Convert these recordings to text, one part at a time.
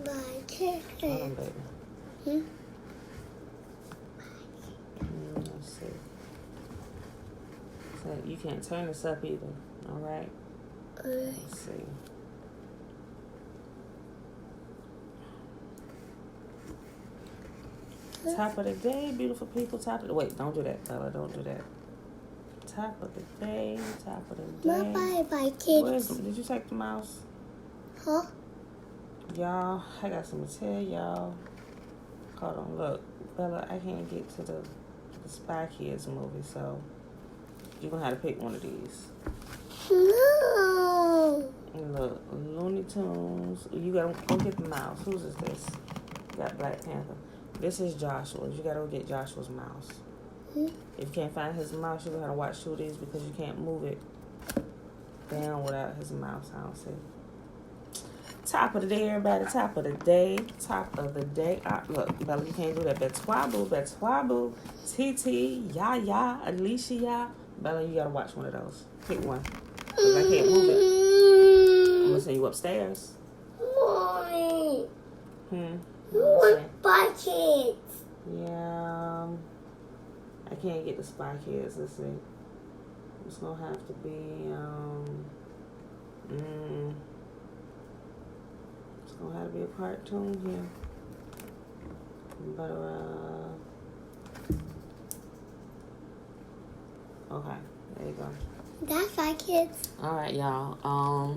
My kid. Hold on, baby. Hmm? Let's see. So you can't turn this up either. All right. Let's see. Top of the day, beautiful people. Top of the wait, don't do that, Bella. Don't do that. Top of the day. Top of the day. My kids. Did you take the mouse? Huh? Y'all, I got something to tell y'all. Hold on, look, Bella. I can't get to the Spy Kids movie, so you're gonna have to pick one of these. No. Look, Looney Tunes. You gotta go get the mouse. Whose is this? You got Black Panther. This is Joshua's. You gotta go get Joshua's mouse. If you can't find his mouse, you're gonna have to watch two of these because you can't move it down without his mouse. I don't see. Top of the day, everybody. Top of the day. Top of the day. Look, Bella, you can't do that. Betwabu, TT, Yaya, Alicia. Bella, you gotta watch one of those. Pick one. Because I can't move it. I'm gonna send you upstairs. Mommy. You want Spy Kids? Yeah. I can't get the Spy Kids. Let's see. It's gonna have to be, it's gonna have to be a cartoon here. But, okay, there you go. That's Spy Kids. All right, y'all.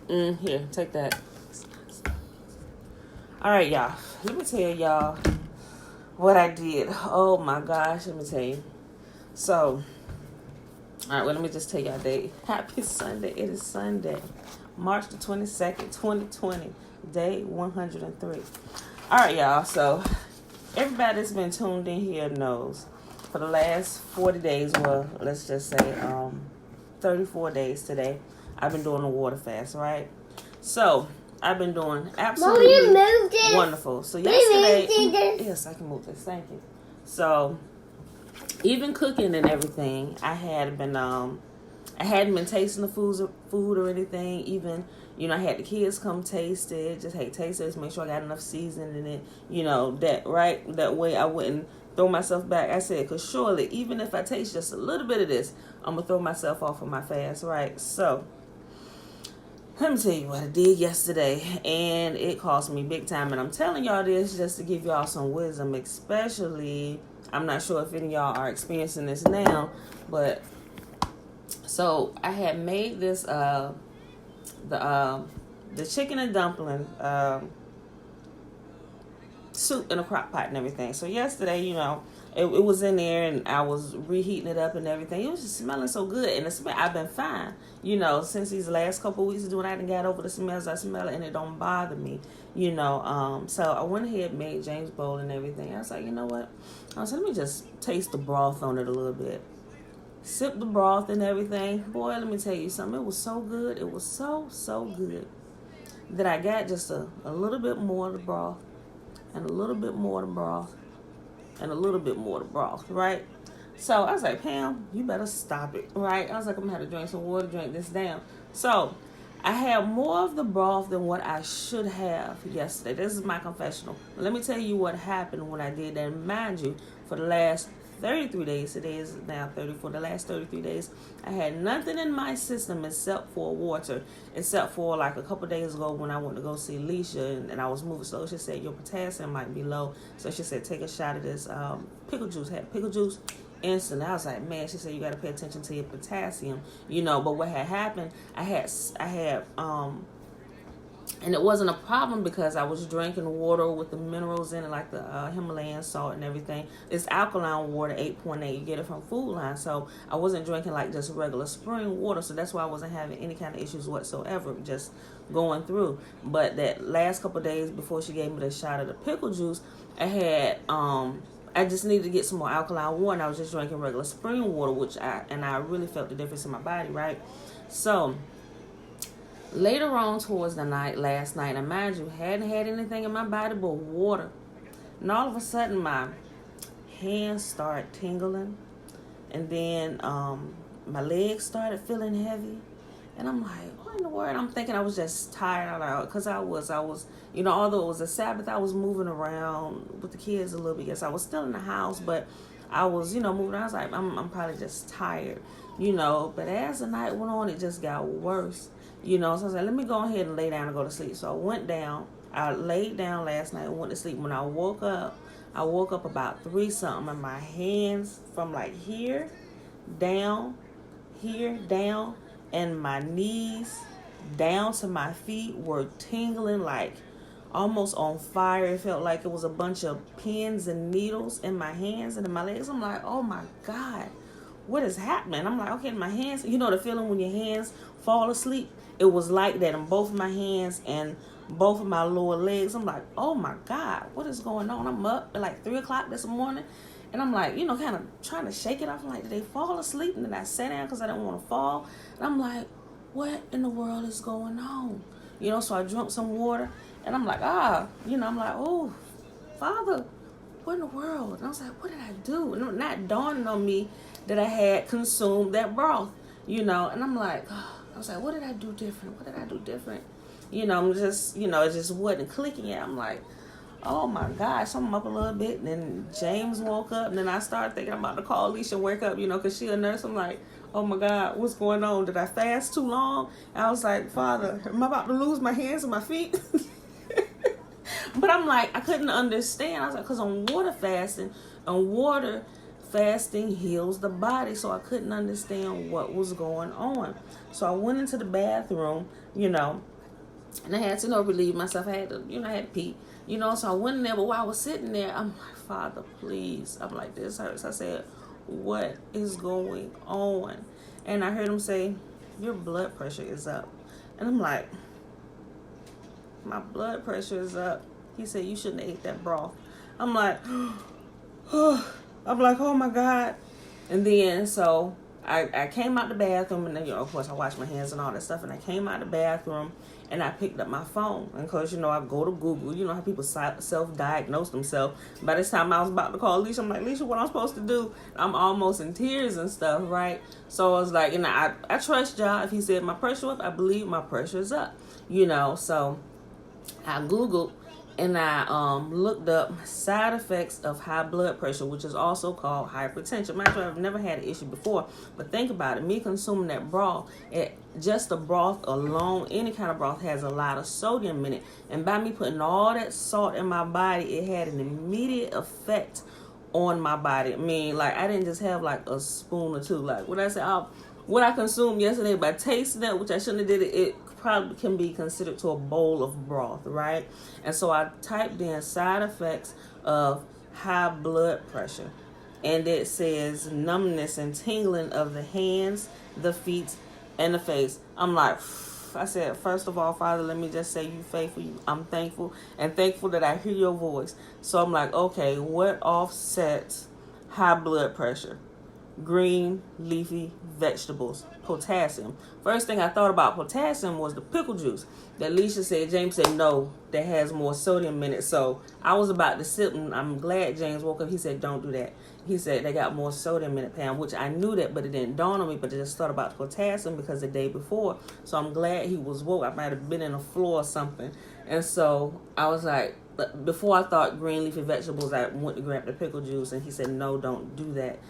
Here, take that. All right, y'all. Let me tell y'all what I did. Oh my gosh, let me tell you. So, all right, well, let me just tell y'all date. Happy Sunday. It is Sunday, March the 22nd, 2020, day 103. All right, y'all. So, everybody that's been tuned in here knows for the last 40 days, well, let's just say 34 days today, I've been doing a water fast, right? So, I've been doing absolutely wonderful. So yesterday, yes, I can move this. Thank you. So even cooking and everything, I hadn't been tasting the food or anything. Even I had the kids come taste it. Just taste it. Make sure I got enough seasoning in it. That way I wouldn't throw myself back. I said, because surely even if I taste just a little bit of this, I'm gonna throw myself off of my fast, right? So. Let me tell you what I did yesterday, and it cost me big time. And I'm telling y'all this just to give y'all some wisdom, especially, I'm not sure if any of y'all are experiencing this now, but, so I had made this, the chicken and dumpling, soup in a crock pot and everything. So yesterday, it was in there and I was reheating it up and everything. It was just smelling so good. And the smell, I've been fine, since these last couple of weeks of doing I done got over the smells. I smell it and it don't bother me, So I went ahead and made James bowl and everything. I was like, you know what? I was like, let me just taste the broth on it a little bit. Sip the broth and everything. Boy, let me tell you something. It was so good. It was so good that I got just a little bit more of the broth. And a little bit more of the broth. And a little bit more of the broth, right? So I was like, Pam, you better stop it, right? I was like, I'm going to have to drink some water, drink this down. So I had more of the broth than what I should have yesterday. This is my confessional. Let me tell you what happened when I did that. And mind you, for the last 33 days, today is now 34, the last 33 days, I had nothing in my system except for water, except for like a couple days ago when I went to go see Alicia and I was moving slow. She said, your potassium might be low. So she said, take a shot of this pickle juice. Had pickle juice instantly. I was like, man, she said, you got to pay attention to your potassium, but what had happened, I had and it wasn't a problem because I was drinking water with the minerals in it, like the Himalayan salt and everything. It's alkaline water, 8.8. You get it from Food Line. So I wasn't drinking like just regular spring water. So that's why I wasn't having any kind of issues whatsoever, just going through. But that last couple of days before she gave me the shot of the pickle juice, I just needed to get some more alkaline water. And I was just drinking regular spring water, I really felt the difference in my body, right? So later on towards the night, last night, and mind you, hadn't had anything in my body but water. And all of a sudden, my hands started tingling. And then my legs started feeling heavy. And I'm like, what in the world? I'm thinking I was just tired out because I was, although it was a Sabbath, I was moving around with the kids a little bit. Yes, I was still in the house, but I was, moving around. I was like, I'm probably just tired, But as the night went on, it just got worse, So I was like, let me go ahead and lay down and go to sleep. So I went down. I laid down last night and went to sleep. When I woke up about 3 something, and my hands from like here down, and my knees down to my feet were tingling, like almost on fire. It felt like it was a bunch of pins and needles in my hands and in my legs. I'm like, oh my God, what is happening? I'm like, okay, my hands, the feeling when your hands fall asleep? It was like that in both of my hands and both of my lower legs. I'm like, oh my God, what is going on? I'm up at like 3 o'clock this morning, and I'm like, kind of trying to shake it off. I'm like, did they fall asleep? And then I sat down because I didn't want to fall. And I'm like, what in the world is going on? So I drank some water, and I'm like, I'm like, oh, Father, what in the world? And I was like, what did I do? And it not dawning on me that I had consumed that broth, and I'm like, I was like, what did I do different? What did I do different? I'm just, it just wasn't clicking yet. I'm like, oh my gosh, I'm up a little bit. And then James woke up, and then I started thinking I'm about to call Alicia and wake up, because she a nurse. I'm like, oh my God, what's going on? Did I fast too long? And I was like, Father, am I about to lose my hands and my feet? But I'm like, I couldn't understand. I was like, because I'm water fasting, and water fasting heals the body. So I couldn't understand what was going on. So I went into the bathroom, and I had to, relieve myself. I had to, I had to pee, so I went in there. But while I was sitting there, I'm like, Father, please. I'm like, this hurts. I said, what is going on? And I heard him say, your blood pressure is up. And I'm like, my blood pressure is up. He said, you shouldn't have ate that broth. I'm like, oh my God. And then, so I came out the bathroom, and then, of course, I washed my hands and all that stuff. And I came out the bathroom, and I picked up my phone. And, of course, I go to Google. You know how people self-diagnose themselves. By this time, I was about to call Alicia. I'm like, Alicia, what I'm supposed to do? I'm almost in tears and stuff, right? So I was like, I trust y'all. If he said my pressure up, I believe my pressure is up. So I Googled, and I looked up side effects of high blood pressure, which is also called hypertension. Mind you, I've never had an issue before, but think about it. Me consuming that broth, just the broth alone, any kind of broth has a lot of sodium in it. And by me putting all that salt in my body, it had an immediate effect on my body. I mean, like, I didn't just have like a spoon or two. Like, what I consumed yesterday, by tasting it, which I shouldn't have did it probably can be considered to a bowl of broth, right? And so I typed in side effects of high blood pressure, and it says numbness and tingling of the hands, the feet, and the face. I'm like, I said, first of all, Father, let me just say you faithful. I'm thankful, and thankful that I hear your voice. So I'm like, okay, what offsets high blood pressure? Green leafy vegetables, potassium. First thing I thought about potassium was the pickle juice that Alicia said. James said no, that has more sodium in it. So I was about to sip, and I'm glad James woke up. He said, don't do that. He said they got more sodium in it, Pam, which I knew that, but it didn't dawn on me. But I just thought about potassium because the day before. So I'm glad he was woke. I might have been in a floor or something. And so I was like, but before I thought green leafy vegetables, I went to grab the pickle juice, and he said, no, don't do that.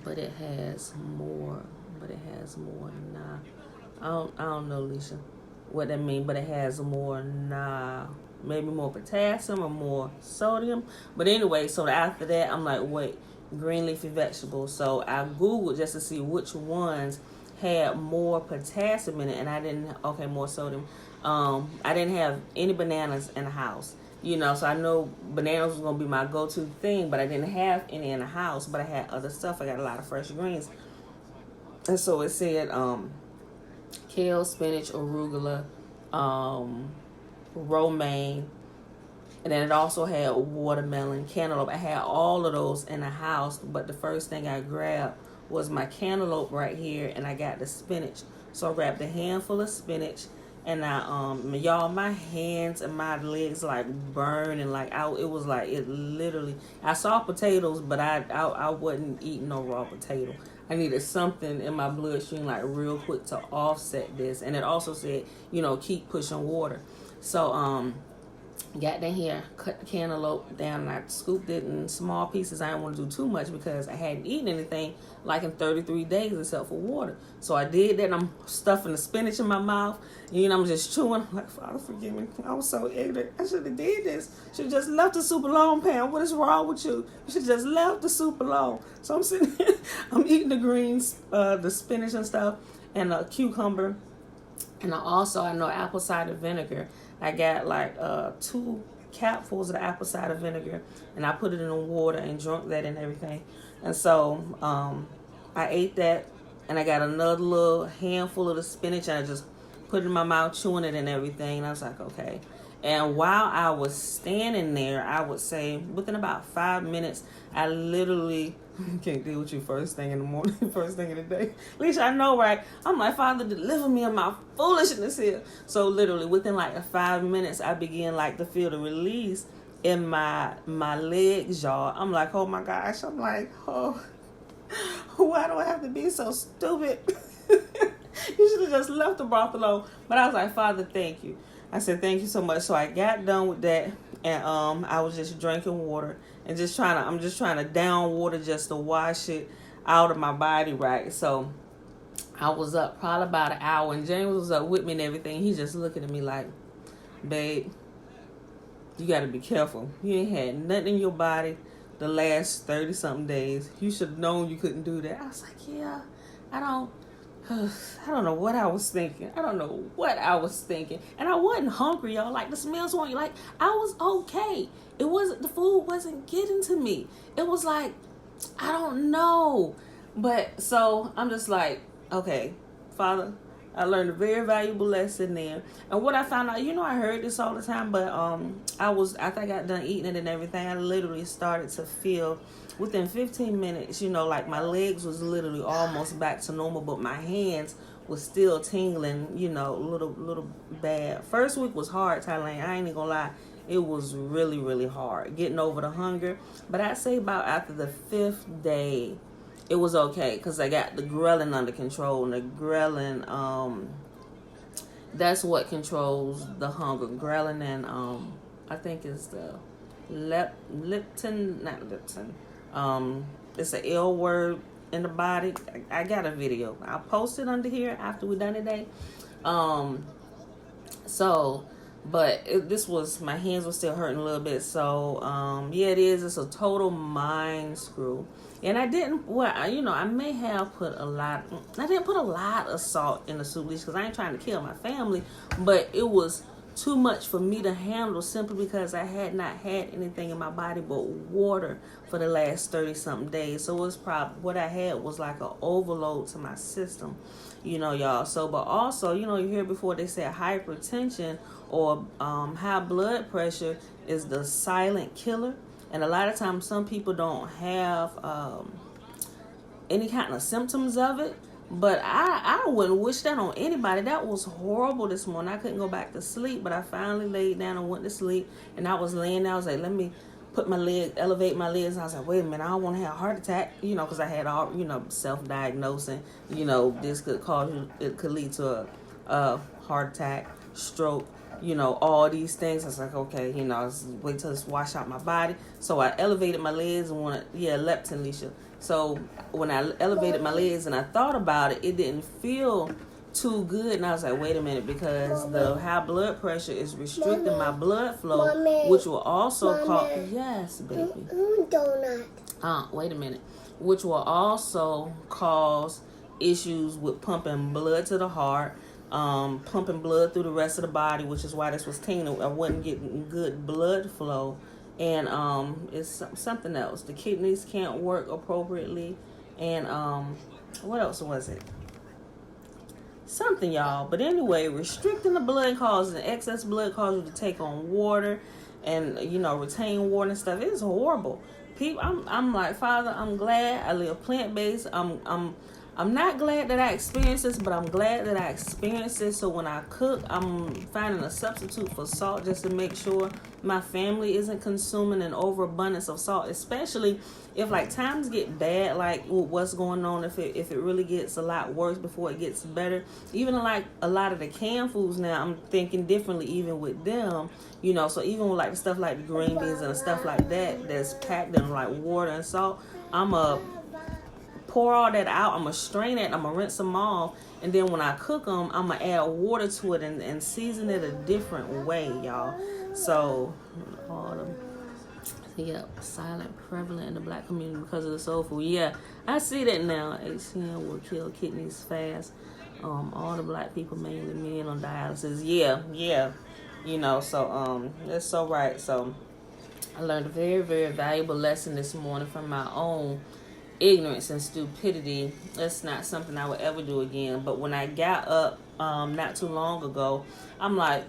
But it has more. Nah, I don't know, Alicia, what that mean. But it has more. Nah, maybe more potassium or more sodium. But anyway, so after that, I'm like, wait, green leafy vegetables. So I Googled just to see which ones had more potassium in it, and I didn't. Okay, more sodium. I didn't have any bananas in the house. So I know bananas was going to be my go-to thing, but I didn't have any in the house, but I had other stuff. I got a lot of fresh greens. And so it said kale, spinach, arugula, romaine, and then it also had watermelon, cantaloupe. I had all of those in the house, but the first thing I grabbed was my cantaloupe right here, and I got the spinach. So I grabbed a handful of spinach, and y'all, my hands and my legs like burn, and like it was like it literally. I saw potatoes, but I wasn't eating no raw potato. I needed something in my bloodstream like real quick to offset this. And it also said, keep pushing water. So got down here, cut the cantaloupe down, and I scooped it in small pieces. I didn't want to do too much because I hadn't eaten anything like in 33 days except for water. So I did that, and I'm stuffing the spinach in my mouth. And, I'm just chewing. I'm like, Father, forgive me. I was so ignorant. I should have did this. Should have just left the soup alone, Pam. What is wrong with you? You should have just left the soup alone. So I'm sitting here, I'm eating the greens, the spinach and stuff, and a cucumber. And I know apple cider vinegar. I got like 2 capfuls of the apple cider vinegar, and I put it in the water and drank that and everything. And so I ate that, and I got another little handful of the spinach, and I just put it in my mouth, chewing it and everything. And I was like, okay. And while I was standing there, I would say within about 5 minutes, I literally can't deal with you first thing in the morning, first thing in the day. At least I know, right? I'm like, Father, deliver me of my foolishness here. So literally within like 5 minutes, I began like to feel the release in my legs, y'all. I'm like, oh my gosh. I'm like, oh, why do I have to be so stupid? You should have just left the broth alone. But I was like, Father, thank you. I said, thank you so much. So I got done with that, and I was just drinking water and I'm just trying to down water just to wash it out of my body, right? So I was up probably about an hour, and James was up with me and everything. He's just looking at me like, babe, you got to be careful. You ain't had nothing in your body the last 30-something days. You should have known you couldn't do that. I was like, yeah, I don't know what I was thinking. And I wasn't hungry, y'all. Like, the smells weren't, like, I was okay. The food wasn't getting to me. It was like, I don't know. But, so, I'm just like, okay, Father, I learned a very valuable lesson there. And what I found out, I heard this all the time, but after I got done eating it and everything, I literally started to feel within 15 minutes, like my legs was literally almost back to normal, but my hands was still tingling, little bad. First week was hard, Thailand. I ain't even gonna lie. It was really, really hard getting over the hunger. But I'd say about after the 5th day, it was okay because I got the ghrelin under control. And the ghrelin, that's what controls the hunger. Ghrelin and I think it's the leptin, not leptin. It's an L word in the body. I got a video. I'll post it under here after we're done today. My hands were still hurting a little bit. So, it is. It's a total mind screw. And I didn't, I may have I didn't put a lot of salt in the soup dish because I ain't trying to kill my family, but it was too much for me to handle simply because I had not had anything in my body but water for the last 30-something days. So it was probably, what I had was like an overload to my system, y'all. So, but also, you hear before they said hypertension or high blood pressure is the silent killer. And a lot of times some people don't have any kind of symptoms of it. But I wouldn't wish that on anybody. That was horrible this morning. I couldn't go back to sleep, but I finally laid down and went to sleep. And I was laying there. I was like, let me elevate my legs. And I was like, wait a minute, I don't want to have a heart attack, because I had all, self-diagnosing, this it could lead to a heart attack, stroke, all these things. I was like, okay, wait till it's wash out my body. So I elevated my legs and leptin, Leisha. So when I elevated my legs and I thought about it, it didn't feel too good. And I was like, wait a minute, because the high blood pressure is restricting my blood flow, which will also cause, yes, baby. Donut. Wait a minute. Which will also cause issues with pumping blood to the heart, pumping blood through the rest of the body, which is why this was tingling. I wasn't getting good blood flow. And it's something else. The kidneys can't work appropriately. And what else was it? Something, y'all. But anyway, restricting the blood causing excess blood causes you to take on water and, retain water and stuff. It's horrible. People, I'm like, Father, I'm glad I live plant-based. I'm I'm not glad that I experienced this, but I'm glad that I experienced this. So when I cook, I'm finding a substitute for salt just to make sure my family isn't consuming an overabundance of salt, especially if like times get bad, like what's going on, if it really gets a lot worse before it gets better. Even like a lot of the canned foods now, I'm thinking differently even with them, you know. So even with like the stuff like the green beans and stuff like that that's packed in like water and salt, I'm a pour all that out. I'm gonna strain it. I'm gonna rinse them off, and then when I cook them, I'm gonna add water to it and season it a different way, y'all. So, silent prevalent in the black community because of the soul food. Yeah, I see that now. HCM will kill kidneys fast. All the black people, mainly men, on dialysis. Yeah. You know, so that's so right. So I learned a very, very valuable lesson this morning from my own ignorance and stupidity. That's not something I would ever do again. But when I got up not too long ago, I'm like,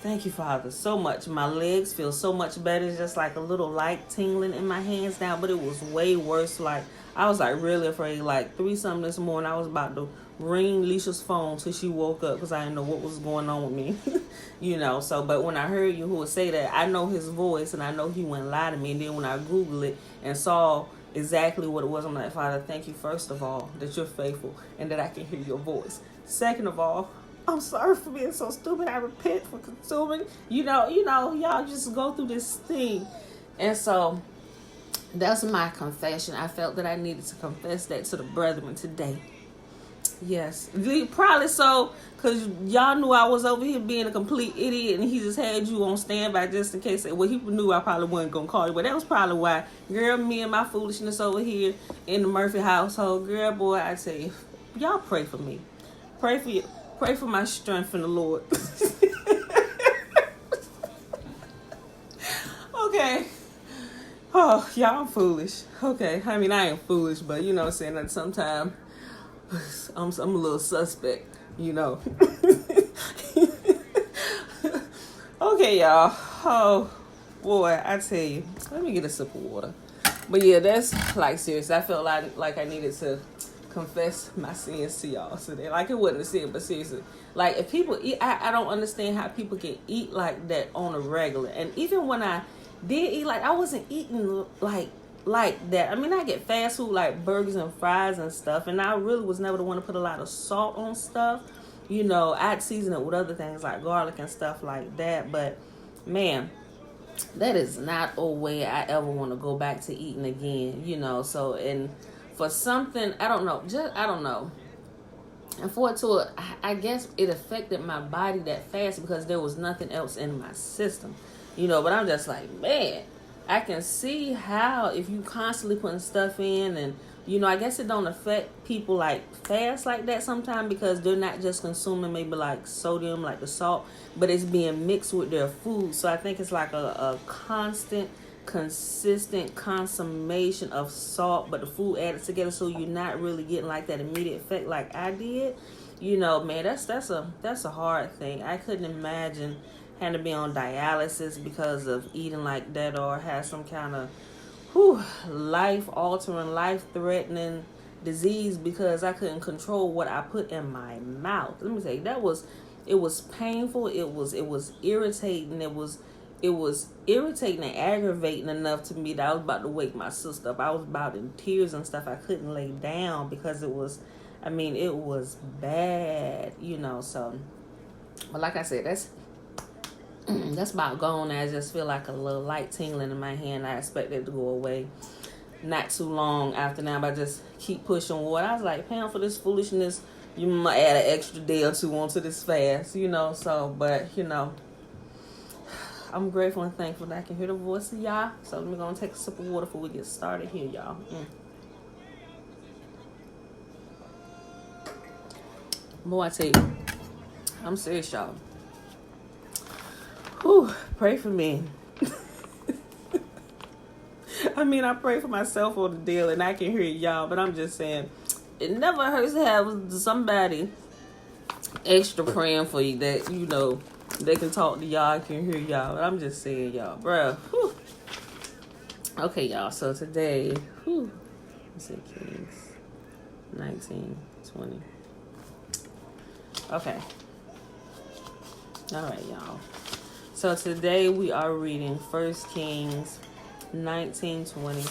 thank you, Father, so much. My legs feel so much better. It's just like a little light tingling in my hands now, but it was way worse. Like I was like really afraid. Like 3-something this morning, I was about to ring Leisha's phone till she woke up because I didn't know what was going on with me. You know, so but when I heard you who would say that, I know his voice and I know he wouldn't lie to me. And then when I Googled it and saw exactly what it was, I'm like, Father, thank you first of all that you're faithful and that I can hear your voice. Second of all, I'm sorry for being so stupid. I repent for consuming. You know, y'all just go through this thing. And so that's my confession. I felt that I needed to confess that to the brethren today. Yes. Probably so, because y'all knew I was over here being a complete idiot and he just had you on standby just in case. Well, he knew I probably wasn't going to call you, but that was probably why. Girl, me and my foolishness over here in the Murphy household. Girl, boy, I tell you, y'all pray for me. Pray for my strength in the Lord. Okay. Oh, y'all foolish. Okay. I mean, I ain't foolish, but you know what I'm saying, that sometimes I'm a little suspect, you know. Okay, y'all. Oh, boy, I tell you. Let me get a sip of water. But yeah, that's like serious. I felt like I needed to confess my sins to y'all today. Like it wasn't a sin, but seriously. Like if people eat, I don't understand how people can eat like that on a regular. And even when I did eat, like I wasn't eating like that. I mean, I get fast food like burgers and fries and stuff, and I really was never the one to put a lot of salt on stuff. You know, I'd season it with other things like garlic and stuff like that. But man, that is not a way I ever want to go back to eating again. You know, so and for something, I don't know. And for it to, I guess it affected my body that fast because there was nothing else in my system. You know, but I'm just like, man, I can see how if you constantly putting stuff in and, you know, I guess it don't affect people like fast like that sometimes because they're not just consuming maybe like sodium, like the salt, but it's being mixed with their food. So I think it's like a constant, consistent consummation of salt, but the food added together, so you're not really getting like that immediate effect like I did. You know, man, that's a hard thing. I couldn't imagine having to be on dialysis because of eating like that or have some kind of life-altering, life-threatening disease because I couldn't control what I put in my mouth. Let me tell you, it was painful. It was irritating. It was irritating and aggravating enough to me that I was about to wake my sister up. I was about in tears and stuff. I couldn't lay down because it was bad, you know. So, but like I said, that's about gone. I just feel like a little light tingling in my hand. I expect it to go away not too long after now, but I just keep pushing water. I was like, Pam, for this foolishness, you might add an extra day or two onto this fast, you know. So, but, you know, I'm grateful and thankful that I can hear the voice of y'all. So, let me go and take a sip of water before we get started here, y'all. Boy, I tell you, I'm serious, y'all. Whew, pray for me. I mean, I pray for myself on the deal, and I can hear y'all, but I'm just saying, it never hurts to have somebody extra praying for you that, you know, they can talk to y'all, I can hear y'all, but I'm just saying, y'all, bruh. Whew. Okay, y'all, so today, let's see, Kings. 19, 20. Okay. All right, y'all. So today we are reading 1 Kings 19, 20,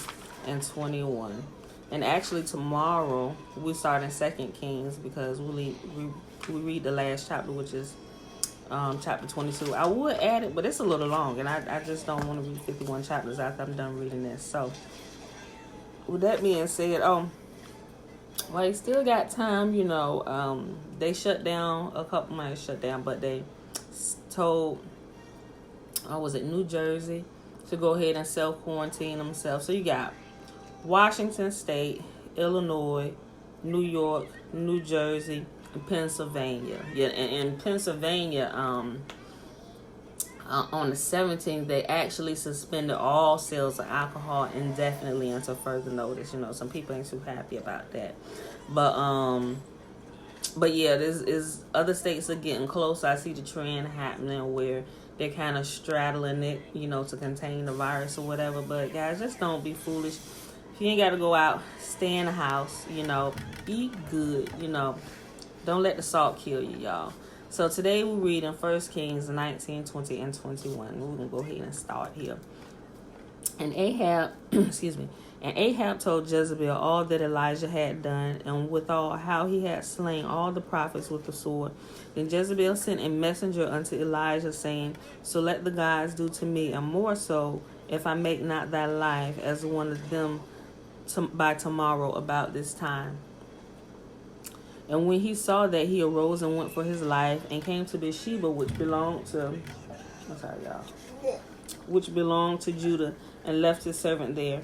and 21. And actually tomorrow we start in 2 Kings because we read the last chapter, which is chapter 22. I would add it, but it's a little long, and I just don't want to read 51 chapters after I'm done reading this. So with that being said, well, you still got time, they shut down, a couple might shut down, but they told, was it New Jersey, to go ahead and self-quarantine themselves. So you got Washington State, Illinois, New York, New Jersey, and Pennsylvania. Yeah, and in Pennsylvania, on the 17th, they actually suspended all sales of alcohol indefinitely until further notice. Some people ain't too happy about that. But yeah, this is other states are getting close. I see the trend happening where they're kind of straddling it, to contain the virus or whatever. But guys, just don't be foolish. If you ain't got to go out, stay in the house, eat good, don't let the salt kill you, y'all. So today we're reading 1 Kings 19, 20, and 21. We're going to go ahead and start here. And Ahab, Ahab told Jezebel all that Elijah had done, and withal how he had slain all the prophets with the sword. Then Jezebel sent a messenger unto Elijah, saying, So let the gods do to me, and more so, if I make not thy life as one of them by tomorrow about this time. And when he saw that, he arose and went for his life, and came to Beersheba, which belonged to Judah, and left his servant there.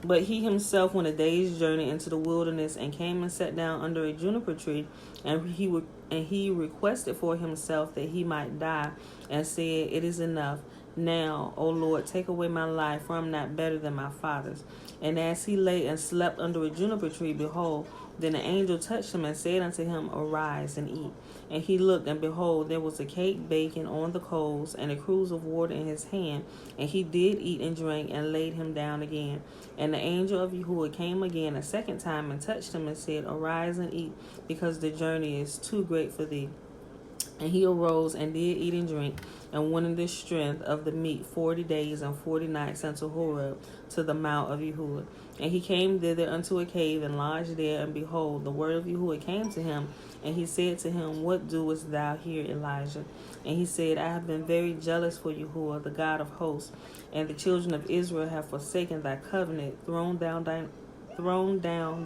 But he himself went a day's journey into the wilderness, and came and sat down under a juniper tree, and he requested for himself that he might die, and said, It is enough. Now, O Lord, take away my life, for I am not better than my fathers. And as he lay and slept under a juniper tree, behold, then an angel touched him and said unto him, Arise and eat. And he looked, and behold, there was a cake baking on the coals, and a cruse of water in his hand. And he did eat and drink, and laid him down again. And the angel of Yahuwah came again a second time, and touched him, and said, Arise and eat, because the journey is too great for thee. And he arose and did eat and drink, and went in the strength of the meat 40 days and 40 nights unto Horeb, to the mount of Yahuwah. And he came thither unto a cave, and lodged there. And behold, the word of Yahuwah came to him, and he said to him, What doest thou here, Elijah? And he said, I have been very jealous for Yahuwah, the God of hosts, and the children of Israel have forsaken thy covenant, thrown down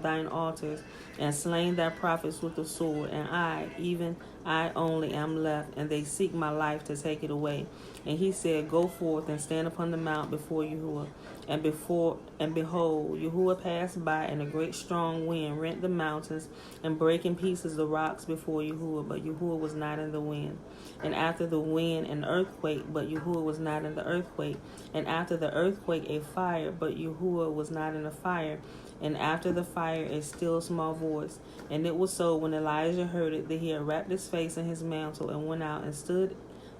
thine altars, and slain thy prophets with the sword. And I, even I only, am left, and they seek my life to take it away. And he said, Go forth and stand upon the mount before Yahuwah. And behold, Yahuwah passed by, and a great strong wind rent the mountains, and brake in pieces the rocks before Yahuwah. But Yahuwah was not in the wind. And after the wind, an earthquake, but Yahuwah was not in the earthquake. And after the earthquake, a fire, but Yahuwah was not in the fire. And after the fire, a still small voice. And it was so, when Elijah heard it, that he had wrapped his face in his mantle, and went out and stood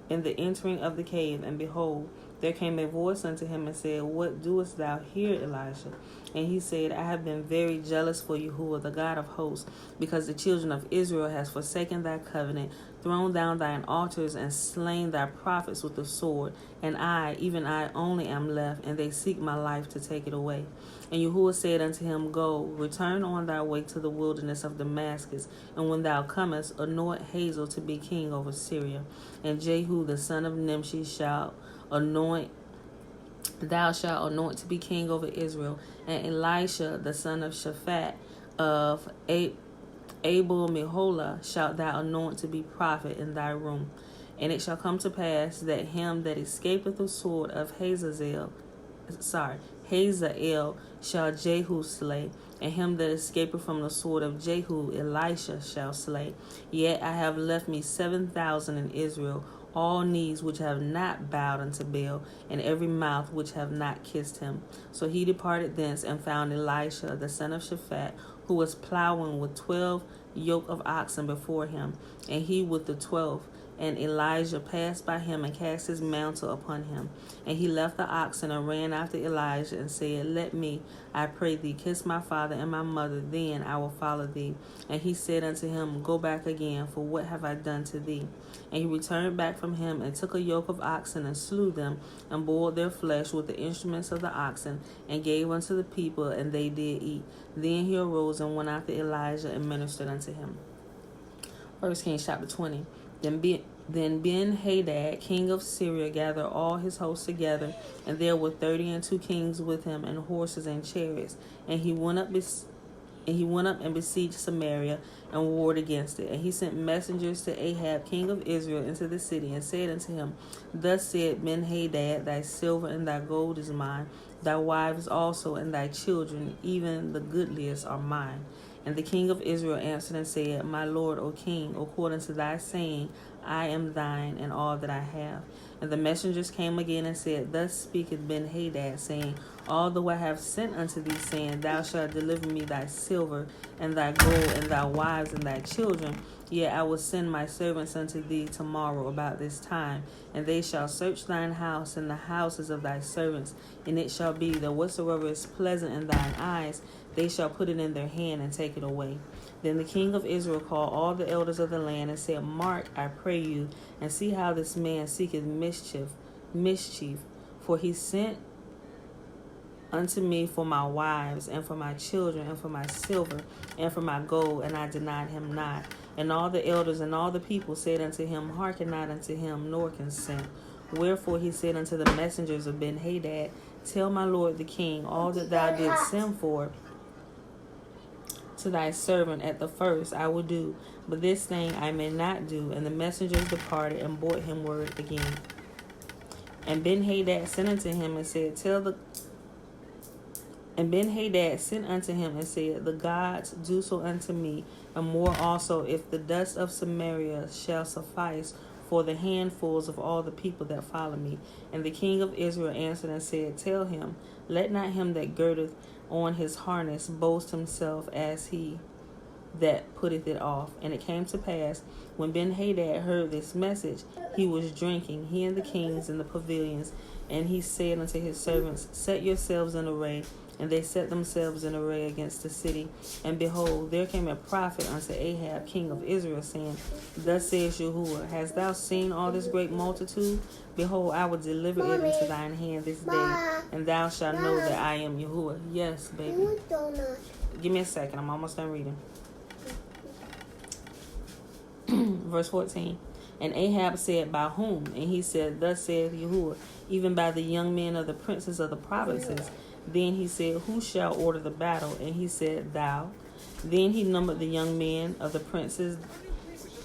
in the entering of the cave. And behold, there came a voice unto him, and said, What doest thou here, Elijah? And he said, I have been very jealous for Yahuwah, the God of hosts, because the children of Israel has forsaken thy covenant, thrown down thine altars, and slain thy prophets with the sword. And I, even I only, am left, and they seek my life to take it away. And Yahuwah said unto him, Go, return on thy way to the wilderness of Damascus, and when thou comest, anoint Hazael to be king over Syria. And Jehu the son of Nimshi thou shalt anoint to be king over Israel. And Elisha the son of Shaphat of Abel Meholah shalt thou anoint to be prophet in thy room. And it shall come to pass that him that escapeth the sword of Hazael shall Jehu slay, and him that escapeth from the sword of Jehu Elisha shall slay. Yet I have left me 7,000 in Israel, all knees which have not bowed unto Baal, and every mouth which have not kissed him. So he departed thence, and found Elisha the son of Shaphat, who was plowing with 12 yoke of oxen before him, and he with the 12th. And Elijah passed by him and cast his mantle upon him. And he left the oxen and ran after Elijah and said, Let me, I pray thee, kiss my father and my mother, then I will follow thee. And he said unto him, Go back again, for what have I done to thee? And he returned back from him and took a yoke of oxen and slew them and boiled their flesh with the instruments of the oxen and gave unto the people, and they did eat. Then he arose and went after Elijah and ministered unto him. 1 Kings chapter 20. Then Ben-Hadad, king of Syria, gathered all his hosts together, and there were 32 kings with him, and horses and chariots. And he went up and besieged Samaria and warred against it. And he sent messengers to Ahab, king of Israel, into the city, and said unto him, Thus said Ben-Hadad, Thy silver and thy gold is mine, thy wives also and thy children, even the goodliest, are mine. And the king of Israel answered and said, My lord, O king, according to thy saying, I am thine and all that I have. And the messengers came again and said, Thus speaketh Ben-Hadad, saying, Although I have sent unto thee, saying, Thou shalt deliver me thy silver and thy gold and thy wives and thy children, yet I will send my servants unto thee tomorrow about this time, and they shall search thine house and the houses of thy servants, and it shall be that whatsoever is pleasant in thine eyes, they shall put it in their hand and take it away. Then the king of Israel called all the elders of the land and said, Mark, I pray you, and see how this man seeketh mischief, for he sent unto me for my wives and for my children and for my silver and for my gold, and I denied him not. And all the elders and all the people said unto him, Hearken not unto him, nor consent. Wherefore he said unto the messengers of Ben-Hadad, Tell my lord the king all that thou didst send for to thy servant at the first I will do, but this thing I may not do. And the messengers departed and brought him word again. And Ben-Hadad sent unto him and said, And Ben-Hadad sent unto him and said, The gods do so unto me, and more also, if the dust of Samaria shall suffice for the handfuls of all the people that follow me. And the king of Israel answered and said, Tell him, let not him that girdeth on his harness boast himself as he that putteth it off. And it came to pass, when Ben-Hadad heard this message, he was drinking, he and the kings in the pavilions. And he said unto his servants, Set yourselves in array. And they set themselves in array against the city. And behold, there came a prophet unto Ahab, king of Israel, saying, Thus says Yahuwah, Hast thou seen all this great multitude? Behold, I will deliver it into thine hand this day, and thou shalt know that I am Yahuwah. Yes, baby. Give me a second. I'm almost done reading. Verse 14. And Ahab said, By whom? And he said, Thus saith Yahuwah, even by the young men of the princes of the provinces. Then he said, Who shall order the battle? And he said, Thou. Then he numbered the young men of the princes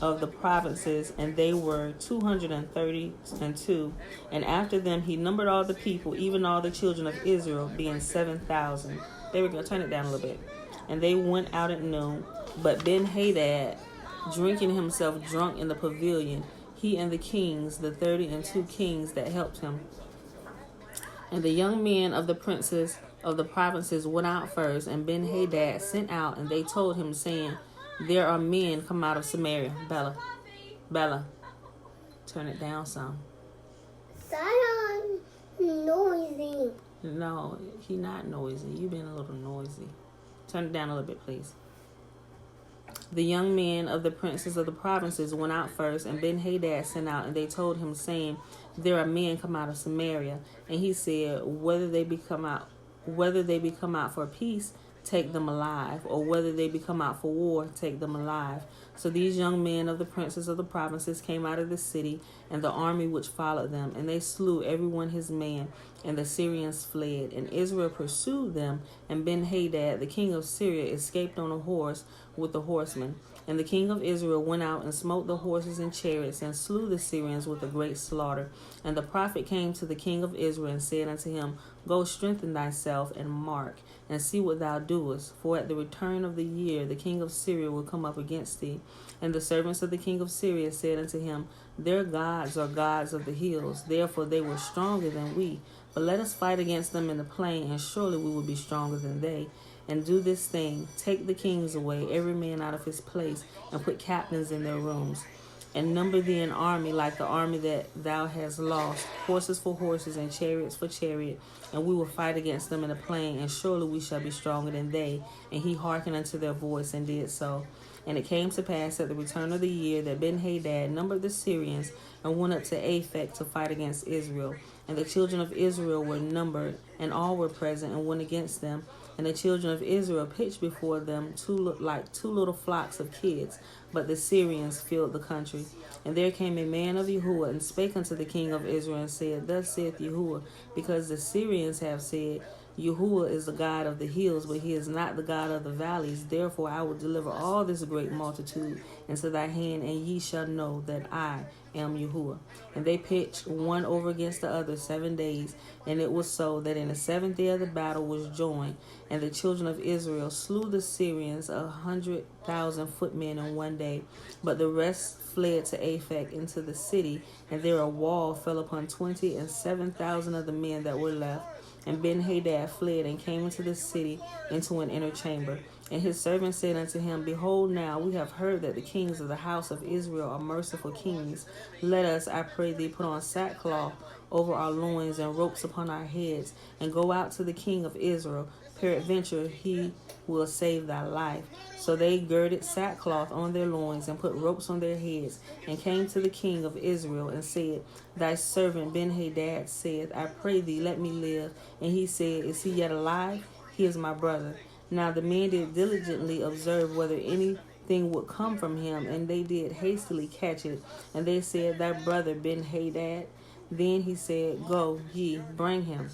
of the provinces, and they were 232. And after them he numbered all the people, even all the children of Israel, being 7,000. There we go. Turn it down a little bit. And they went out at noon. But Ben-Hadad, drinking himself drunk in the pavilion, he and the kings, the 32 kings that helped him. And the young men of the princes of the provinces went out first, and Ben-Hadad sent out, and they told him, saying, There are men come out of Samaria. Bella, turn it down some. Zion noisy. No, he not noisy. You been a little noisy. Turn it down a little bit, please. The young men of the princes of the provinces went out first, and Ben-Hadad sent out, and they told him, saying, There are men come out of Samaria. And he said, Whether they be come out for peace, take them alive, or whether they be come out for war, take them alive. So these young men of the princes of the provinces came out of the city, and the army which followed them, and they slew every one his man, and the Syrians fled. And Israel pursued them, and Ben-Hadad, the king of Syria, escaped on a horse with the horsemen. And the king of Israel went out and smote the horses and chariots, and slew the Syrians with a great slaughter. And the prophet came to the king of Israel, and said unto him, Go strengthen thyself, and mark, and see what thou doest. For at the return of the year the king of Syria will come up against thee. And the servants of the king of Syria said unto him, Their gods are gods of the hills, therefore they were stronger than we. But let us fight against them in the plain, and surely we will be stronger than they. And do this thing, take the kings away, every man out of his place, and put captains in their rooms. and number thee an army like the army that thou hast lost, horses for horses and chariots for chariot, and we will fight against them in the plain, and surely we shall be stronger than they. And he hearkened unto their voice and did so. And it came to pass at the return of the year that Benhadad numbered the Syrians and went up to Aphek to fight against Israel. And the children of Israel were numbered, and all were present, and went against them. And the children of Israel pitched before them two little flocks of kids, but the Syrians filled the country. And there came a man of Yahuwah, and spake unto the king of Israel, and said, Thus saith Yahuwah, because the Syrians have said, Yahuwah is the God of the hills, but he is not the God of the valleys. Therefore I will deliver all this great multitude into thy hand, and ye shall know that I am Yahuwah. And they pitched one over against the other 7 days. And it was so that in the 7th day of the battle was joined, and the children of Israel slew the Syrians 100,000 footmen in 1 day. But the rest fled to Aphek into the city, and there a wall fell upon 27,000 of the men that were left. And Benhadad fled and came into the city into an inner chamber. And his servant said unto him, Behold, now we have heard that the kings of the house of Israel are merciful kings. Let us, I pray thee, put on sackcloth over our loins and ropes upon our heads, and go out to the king of Israel. Peradventure he will save thy life. So they girded sackcloth on their loins and put ropes on their heads, and came to the king of Israel and said, Thy servant Benhadad saith, I pray thee, let me live. And he said, Is he yet alive? He is my brother. Now the men did diligently observe whether anything would come from him, and they did hastily catch it. And they said, Thy brother Benhadad. Then he said, Go ye, bring him.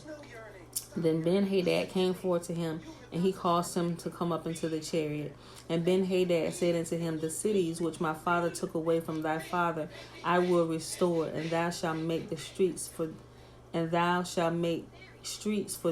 Then Benhadad came forth to him, and he caused him to come up into the chariot. And Benhadad said unto him, The cities which my father took away from thy father I will restore, and thou shalt make streets for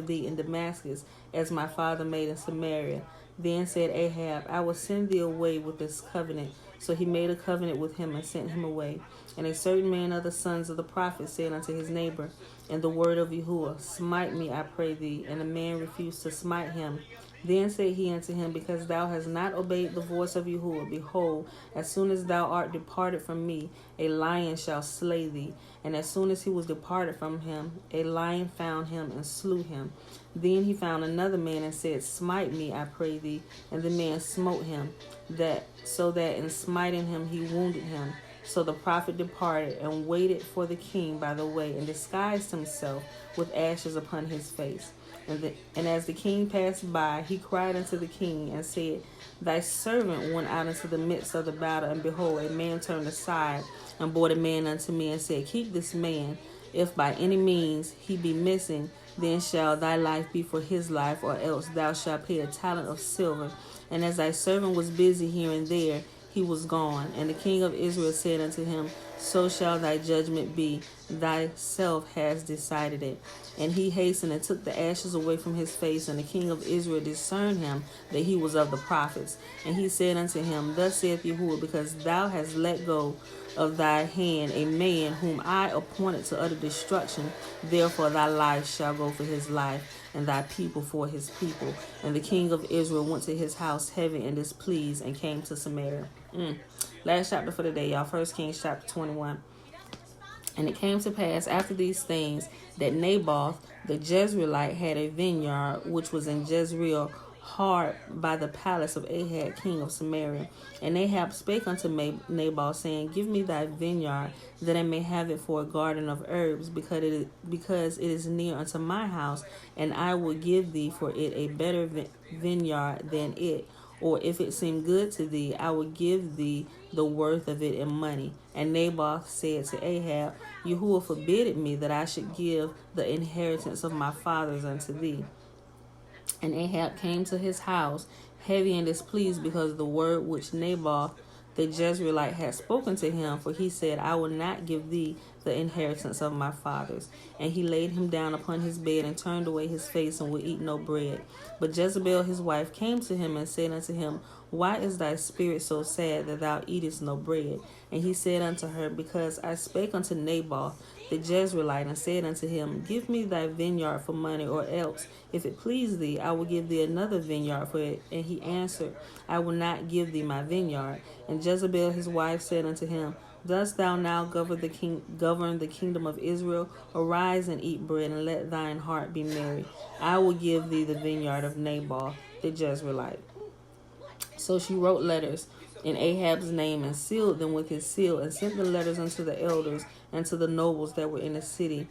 thee in Damascus, as my father made in Samaria. Then said Ahab, I will send thee away with this covenant. So he made a covenant with him and sent him away. And a certain man of the sons of the prophets said unto his neighbor, In the word of Yahuwah, Smite me, I pray thee. And the man refused to smite him. Then said he unto him, Because thou hast not obeyed the voice of Yahuwah, behold, as soon as thou art departed from me, a lion shall slay thee. And as soon as he was departed from him, a lion found him and slew him. Then he found another man and said, Smite me, I pray thee. And the man smote him, so that in smiting him he wounded him. So the prophet departed and waited for the king by the way, and disguised himself with ashes upon his face. And as the king passed by, he cried unto the king and said, Thy servant went out into the midst of the battle, and behold, a man turned aside and brought a man unto me and said, Keep this man. If by any means he be missing, then shall thy life be for his life, or else thou shalt pay a talent of silver. And as thy servant was busy here and there, he was gone. And the king of Israel said unto him, So shall thy judgment be. Thyself has decided it. And he hastened and took the ashes away from his face. And the king of Israel discerned him that he was of the prophets. And he said unto him, Thus saith Yahuwah, because thou hast let go of thy hand a man whom I appointed to utter destruction, therefore thy life shall go for his life, and thy people for his people. And the king of Israel went to his house heavy and displeased, and came to Samaria. Last chapter for the day, y'all. 1 Kings chapter 21. And it came to pass after these things that Naboth the Jezreelite had a vineyard which was in Jezreel, hard by the palace of Ahab king of Samaria. And Ahab spake unto Naboth, saying, Give me thy vineyard, that I may have it for a garden of herbs, because it is near unto my house, and I will give thee for it a better vineyard than it. Or if it seem good to thee, I will give thee the worth of it in money. And Naboth said to Ahab, Yahuwah forbid me that I should give the inheritance of my fathers unto thee. And Ahab came to his house heavy and displeased, because of the word which Naboth the Jezreelite had spoken to him, for he said, I will not give thee the inheritance of my fathers. And he laid him down upon his bed, and turned away his face, and would eat no bread. But Jezebel his wife came to him, and said unto him, Why is thy spirit so sad, that thou eatest no bread? And he said unto her, Because I spake unto Naboth the Jezreelite, and said unto him, Give me thy vineyard for money, or else, if it please thee, I will give thee another vineyard for it. And he answered, I will not give thee my vineyard. And Jezebel his wife said unto him, Dost thou now govern the kingdom of Israel? Arise and eat bread, and let thine heart be merry. I will give thee the vineyard of Naboth the Jezreelite. So she wrote letters in Ahab's name and sealed them with his seal, and sent the letters unto the elders and to the nobles that were in the city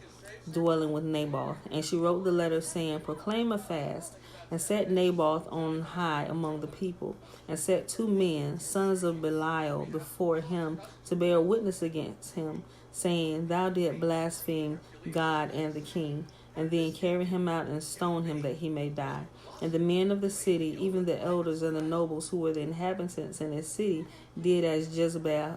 dwelling with Naboth. And she wrote the letters, saying, Proclaim a fast, and set Naboth on high among the people, and set 2 men, sons of Belial, before him to bear witness against him, saying, Thou didst blaspheme God and the king. And then carry him out and stone him that he may die. And the men of the city, even the elders and the nobles who were the inhabitants in the city, did as Jezebel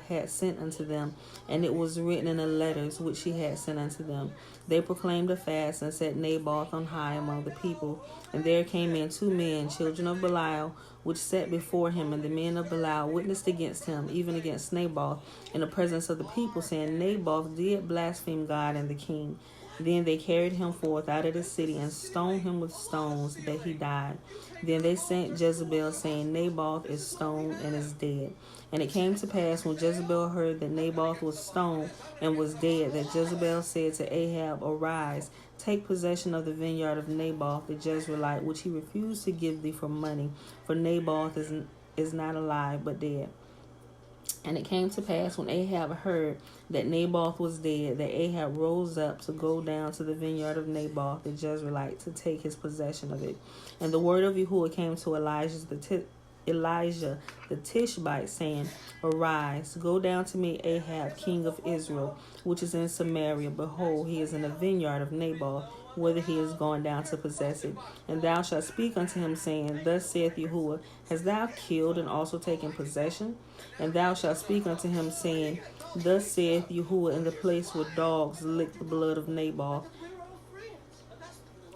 had sent unto them, and it was written in the letters which she had sent unto them. They proclaimed a fast and set Naboth on high among the people. And there came in 2 men, children of Belial, which sat before him, and the men of Belial witnessed against him, even against Naboth, in the presence of the people, saying, Naboth did blaspheme God and the king. Then they carried him forth out of the city and stoned him with stones, that he died. Then they sent Jezebel, saying, Naboth is stoned and is dead. And it came to pass, when Jezebel heard that Naboth was stoned and was dead, that Jezebel said to Ahab, Arise, take possession of the vineyard of Naboth the Jezreelite, which he refused to give thee for money, for Naboth is not alive, but dead. And it came to pass, when Ahab heard that Naboth was dead, that Ahab rose up to go down to the vineyard of Naboth the Jezreelite to take his possession of it. And the word of Yahuwah came to Elijah the Tishbite, saying, Arise, go down to meet Ahab, king of Israel, which is in Samaria. Behold, he is in the vineyard of Naboth, whither he is gone down to possess it. And thou shalt speak unto him, saying, Thus saith Yahuwah, Hast thou killed and also taken possession? And thou shalt speak unto him, saying, Thus saith Yahuwah, in the place where dogs lick the blood of Naboth,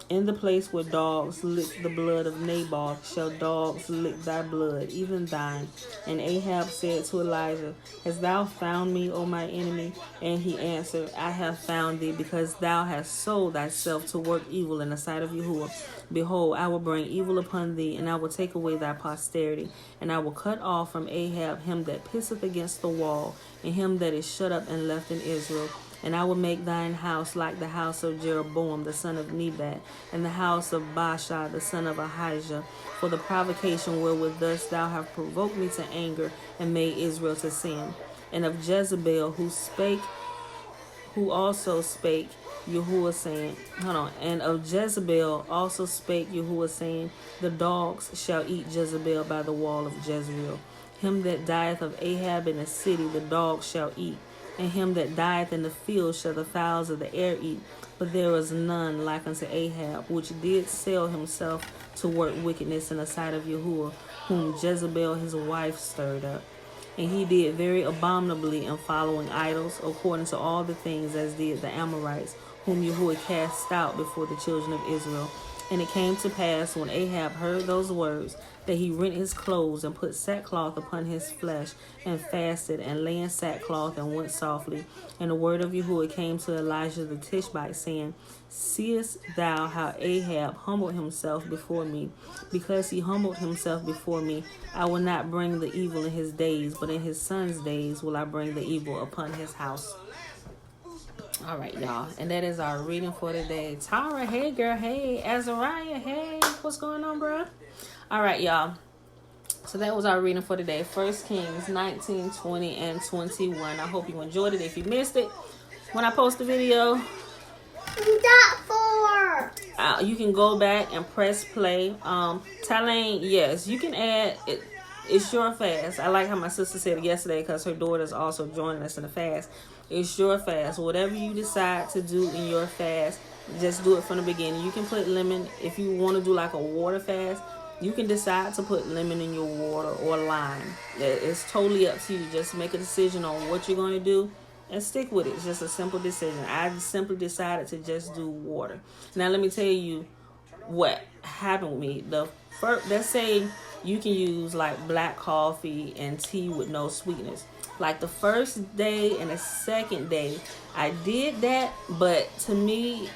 in the place where dogs lick the blood of Naboth, shall dogs lick thy blood, even thine. And Ahab said to Elijah, Hast thou found me, O my enemy? And he answered, I have found thee, because thou hast sold thyself to work evil in the sight of Yahuwah. Behold, I will bring evil upon thee, and I will take away thy posterity. And I will cut off from Ahab him that pisseth against the wall, and him that is shut up and left in Israel. And I will make thine house like the house of Jeroboam the son of Nebat, and the house of Baasha the son of Ahijah, for the provocation wherewith thus thou hast provoked me to anger, and made Israel to sin. And of Jezebel, who also spake Yahuwah, saying, and of Jezebel also spake Yahuwah, saying, The dogs shall eat Jezebel by the wall of Jezreel. Him that dieth of Ahab in the city the dogs shall eat, and him that dieth in the field shall the fowls of the air eat. But there was none like unto Ahab, which did sell himself to work wickedness in the sight of Yahuwah, whom Jezebel his wife stirred up. And he did very abominably in following idols, according to all the things as did the Amorites, whom Yahuwah cast out before the children of Israel. And it came to pass, when Ahab heard those words, that he rent his clothes and put sackcloth upon his flesh, and fasted, and lay in sackcloth, and went softly. And the word of Yahuwah came to Elijah the Tishbite, saying, Seest thou how Ahab humbled himself before me? Because he humbled himself before me, I will not bring the evil in his days, but in his son's days will I bring the evil upon his house. All right, y'all. And that is our reading for today. Tara, hey, girl. Hey, Azariah, hey. What's going on, bro? All right, y'all. So that was our reading for today. 1 Kings 19, 20, and 21. I hope you enjoyed it. If you missed it, when I post the video, you can go back and press play. Talane, yes, you can add it. It's your fast. I like how my sister said it yesterday, because her daughter's also joining us in the fast. It's your fast. Whatever you decide to do in your fast, just do it from the beginning. You can put lemon. If you want to do like a water fast, you can decide to put lemon in your water or lime. It's totally up to you. Just make a decision on what you're going to do and stick with it. It's just a simple decision. I simply decided to just do water. Now, let me tell you what happened with me. Let's say you can use like black coffee and tea with no sweetness. Like the first day and the second day, I did that, but to me,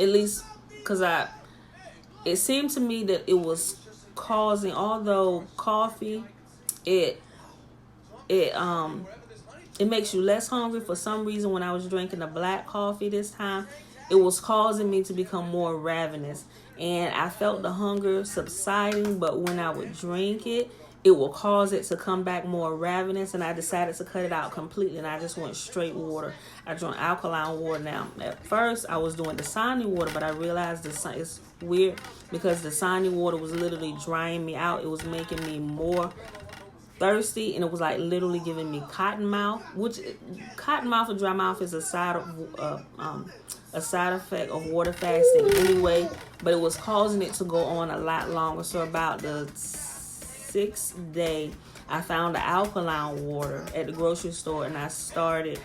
at least, because it seemed to me that it was causing, although coffee, it it makes you less hungry. For some reason, when I was drinking the black coffee this time, it was causing me to become more ravenous. And I felt the hunger subsiding, but when I would drink it, it will cause it to come back more ravenous. And I decided to cut it out completely, and I just went straight water. I drank alkaline water now. At first, I was doing Dasani water, but I realized it's weird because Dasani water was literally drying me out. It was making me more thirsty, and it was like literally giving me cotton mouth, which cotton mouth or dry mouth is a side effect of water fasting anyway, but it was causing it to go on a lot longer. So about the 6th day, I found the alkaline water at the grocery store, and I started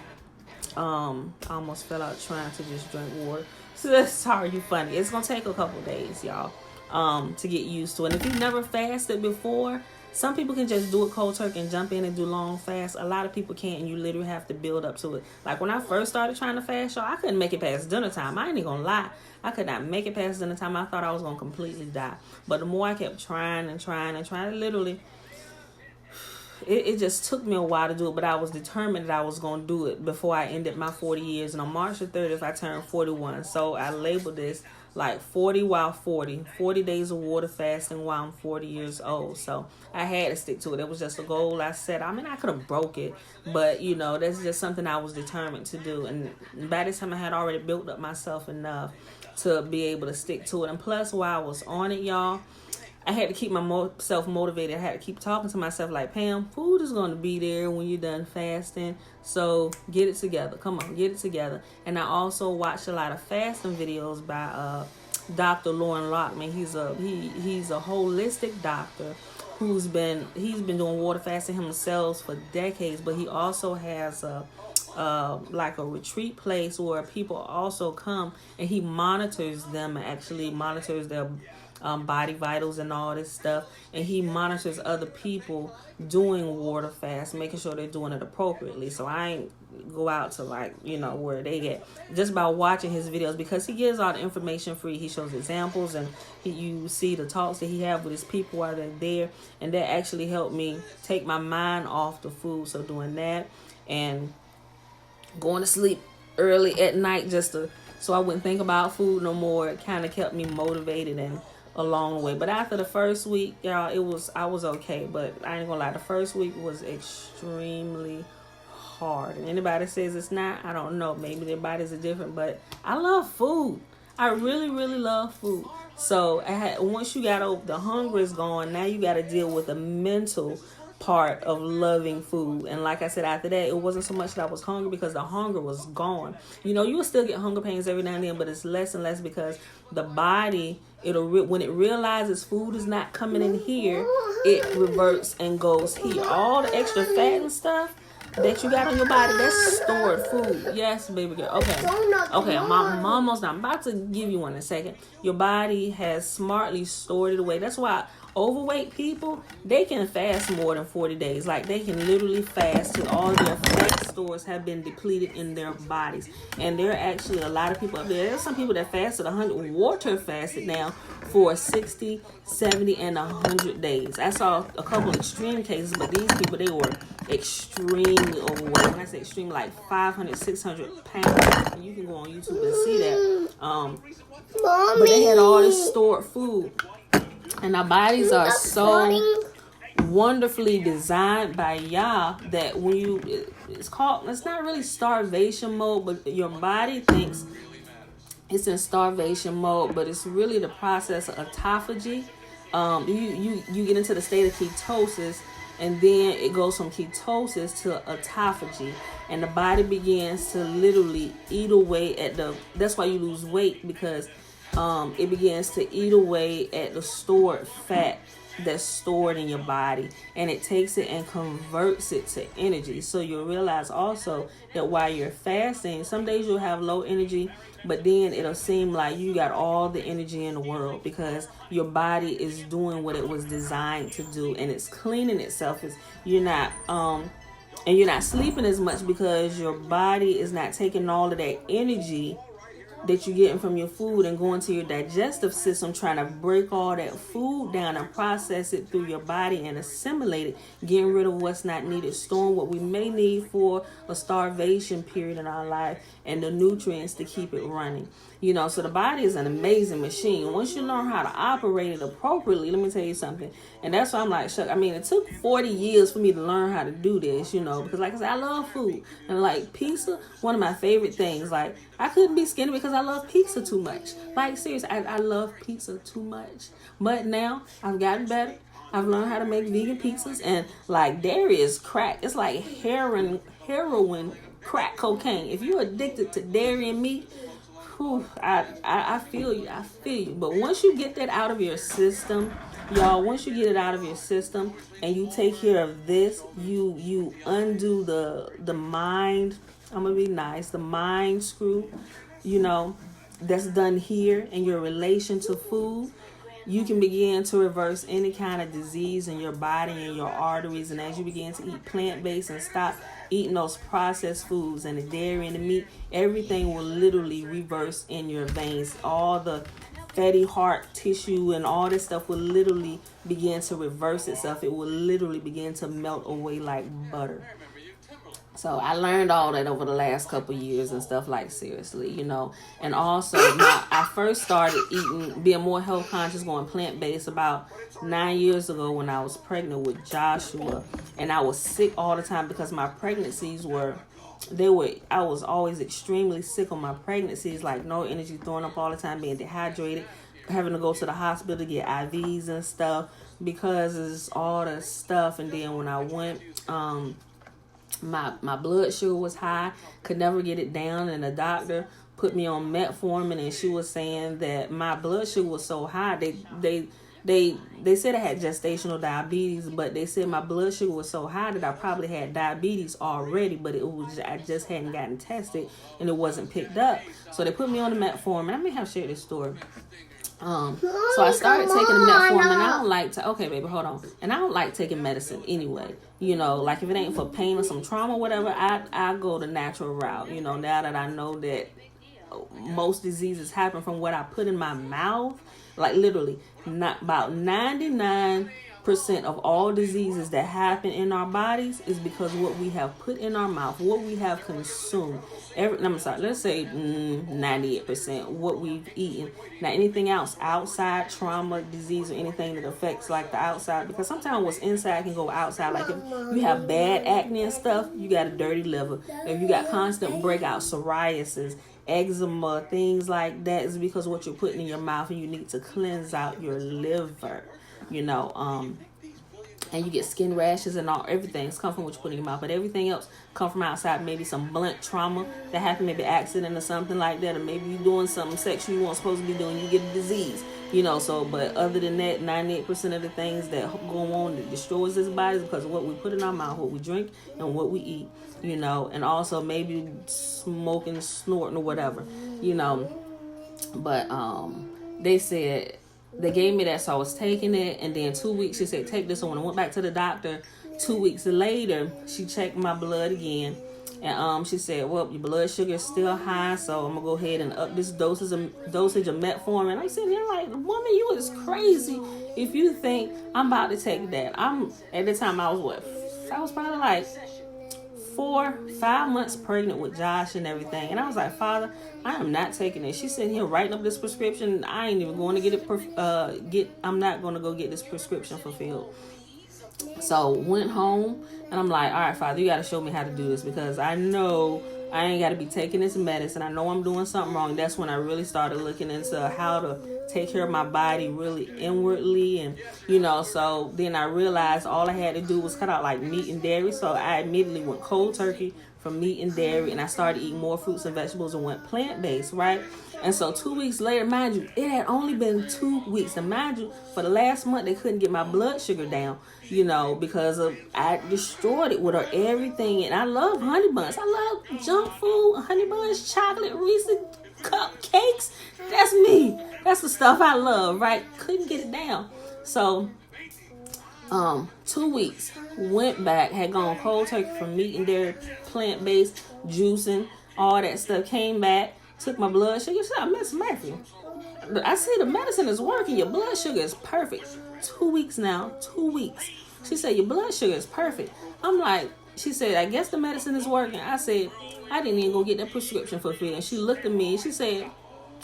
I almost fell out trying to just drink water. So that's sorry, you funny. It's gonna take a couple days, y'all, to get used to it. And if you've never fasted before, some people can just do it cold turkey and jump in and do long fast. A lot of people can't, and you literally have to build up to it. Like when I first started trying to fast, y'all, I couldn't make it past dinner time. I ain't even gonna lie. I could not make it past dinner time. I thought I was gonna completely die. But the more I kept trying, literally, it just took me a while to do it. But I was determined that I was gonna do it before I ended my 40 years. And on March the 30th, I turned 41. So I labeled this like 40 while 40 days of water fasting while I'm 40 years old. So I had to stick to it. It was just a goal I set. I mean, I could have broke it, but you know, that's just something I was determined to do. And by this time I had already built up myself enough to be able to stick to it. And plus, while I was on it, y'all, I had to keep myself motivated. I had to keep talking to myself like, Pam, food is going to be there when you're done fasting. So get it together. Come on, get it together. And I also watched a lot of fasting videos by Dr. Lauren Lockman. He's a holistic doctor he's been doing water fasting himself for decades, but he also has like a retreat place where people also come, and he monitors them, actually monitors their body vitals and all this stuff, and he monitors other people doing water fast, making sure they're doing it appropriately. So I ain't go out to like, you know, where they get, just by watching his videos, because he gives all the information free. He shows examples, and you see the talks that he have with his people while they're there, and that actually helped me take my mind off the food. So doing that and going to sleep early at night so I wouldn't think about food no more, it kind of kept me motivated and along the way. But after the first week, y'all, I was okay, but I ain't gonna lie, the first week was extremely hard. And anybody says it's not, I don't know, maybe their bodies are different, but I love food. I really, really love food. So once you got over, the hunger is gone, now you got to deal with the mental part of loving food. And like I said, after that, it wasn't so much that I was hungry, because the hunger was gone. You know, you will still get hunger pains every now and then, but it's less and less, because the body, when it realizes food is not coming in here, it reverts and goes here. All the extra fat and stuff that you got on your body, that's stored food. Yes, baby girl. Okay, I'm almost done. I'm about to give you one in a second. Your body has smartly stored it away. That's why overweight people, they can fast more than 40 days. Like, they can literally fast till all their fat stores have been depleted in their bodies. And there are actually a lot of people up there. There's some people that fasted 100, water fasted now for 60, 70, and 100 days. I saw a couple extreme cases, but these people, they were extremely overweight. When I say extreme, like 500, 600 pounds. And you can go on YouTube and see that. But they had all this stored food. And our bodies are so wonderfully designed by Yah that when it's not really starvation mode, but your body thinks it's in starvation mode, but it's really the process of autophagy. You get into the state of ketosis, and then it goes from ketosis to autophagy, and the body begins to literally eat away that's why you lose weight, because it begins to eat away at the stored fat that's stored in your body, and it takes it and converts it to energy. So you'll realize also that while you're fasting, some days you'll have low energy, but then it'll seem like you got all the energy in the world, because your body is doing what it was designed to do, and it's cleaning itself. You're not sleeping as much, because your body is not taking all of that energy that you're getting from your food and going to your digestive system, trying to break all that food down and process it through your body and assimilate it, getting rid of what's not needed, storing what we may need for a starvation period in our life, and the nutrients to keep it running. You know, so the body is an amazing machine. Once you learn how to operate it appropriately, let me tell you something. And that's why I'm like, Shuck, I mean, it took 40 years for me to learn how to do this, you know, because like I said, I love food. And like pizza, one of my favorite things. Like, I couldn't be skinny because I love pizza too much. Like, seriously, I love pizza too much. But now I've gotten better. I've learned how to make vegan pizzas. And like, dairy is crack. It's like heroin, crack cocaine. If you're addicted to dairy and meat, I feel you. I feel you. But once you get that out of your system, y'all, once you get it out of your system and you take care of this, you undo the mind. I'm gonna be nice. The mind screw, you know, that's done here in your relation to food. You can begin to reverse any kind of disease in your body and your arteries. And as you begin to eat plant-based and stop eating those processed foods and the dairy and the meat, everything will literally reverse in your veins. All the fatty heart tissue and all this stuff will literally begin to reverse itself. It will literally begin to melt away like butter. So I learned all that over the last couple of years and stuff, like seriously, you know. And also, I first started being more health conscious, going plant-based about 9 years ago when I was pregnant with Joshua. And I was sick all the time because my pregnancies I was always extremely sick on my pregnancies, like no energy, throwing up all the time, being dehydrated, having to go to the hospital to get IVs and stuff because it's all the stuff. And then when I went, my blood sugar was high, could never get it down, and the doctor put me on metformin, and she was saying that my blood sugar was so high, they said I had gestational diabetes, but they said my blood sugar was so high that I probably had diabetes already, but I just hadn't gotten tested and it wasn't picked up. So they put me on the metformin. I may have shared this story. So I started taking the metformin, and I don't like to, okay, baby, hold on. And I don't like taking medicine anyway. You know, like if it ain't for pain or some trauma, whatever, I go the natural route. You know, now that I know that most diseases happen from what I put in my mouth, like literally, not about 99% of all diseases that happen in our bodies is because what we have put in our mouth, what we have consumed. Let's say 98% what we've eaten. Now anything else outside, trauma, disease, or anything that affects like the outside, because sometimes what's inside can go outside. Like if you have bad acne and stuff, you got a dirty liver. If you got constant breakout, psoriasis, eczema, things like that, is because what you're putting in your mouth, and you need to cleanse out your liver. You know, and you get skin rashes and everything's come from what you put in your mouth, but everything else come from outside. Maybe some blunt trauma that happened, maybe accident or something like that, or maybe you're doing something sexual you weren't supposed to be doing, you get a disease, you know. So, but other than that, 98% of the things that go on that destroys this body is because of what we put in our mouth, what we drink, and what we eat, you know, and also maybe smoking, snorting, or whatever, you know. But they gave me that, so I was taking it, and then 2 weeks, she said, take this. So when I went back to the doctor 2 weeks later, she checked my blood again, and she said, well, your blood sugar is still high, so I'm going to go ahead and up this dosage of metformin. I'm sitting there like, woman, you is crazy if you think I'm about to take that. At the time, I was probably like 4-5 months pregnant with Josh and everything. And I was like, Father, I am not taking it. She's sitting here writing up this prescription. I ain't even going to get it. I'm not going to go get this prescription fulfilled. So went home, and I'm like, all right, Father, you got to show me how to do this, because I know I ain't got to be taking this medicine. I know I'm doing something wrong. That's when I really started looking into how to take care of my body really inwardly. And, you know, so then I realized all I had to do was cut out like meat and dairy. So I immediately went cold turkey from meat and dairy, and I started eating more fruits and vegetables and went plant-based, right? And so 2 weeks later, mind you, it had only been 2 weeks. And mind you, for the last month, they couldn't get my blood sugar down, you know, because I destroyed it with everything. And I love honey buns. I love junk food, honey buns, chocolate, Reese's cupcakes. That's me. That's the stuff I love, right? Couldn't get it down. So 2 weeks, went back, had gone cold turkey from meat and dairy, plant-based, juicing, all that stuff, came back. took my blood sugar. She said, Miss Murphy, I see the medicine is working. Your blood sugar is perfect. 2 weeks now. 2 weeks. She said, your blood sugar is perfect. I'm like, she said, I guess the medicine is working. I said, I didn't even go get that prescription fulfilled. And she looked at me and she said,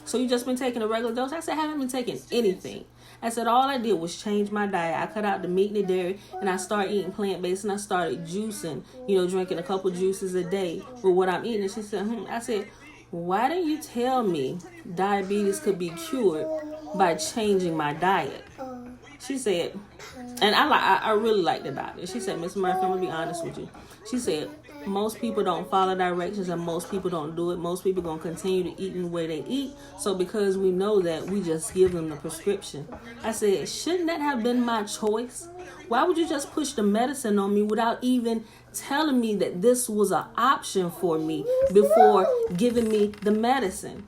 so you just been taking a regular dose? I said, I haven't been taking anything. I said, all I did was change my diet. I cut out the meat and the dairy, and I started eating plant-based, and I started juicing, drinking a couple juices a day with what I'm eating. And she said, I said, why didn't you tell me diabetes could be cured by changing my diet? She said, and I really like the doctor. She said, Miss Murphy, I'm going to be honest with you. She said, most people don't follow directions and most people don't do it. Most people going to continue to eat in the way they eat. So because we know that, we just give them the prescription. I said, shouldn't that have been my choice? Why would you just push the medicine on me without even telling me that this was an option for me before giving me the medicine?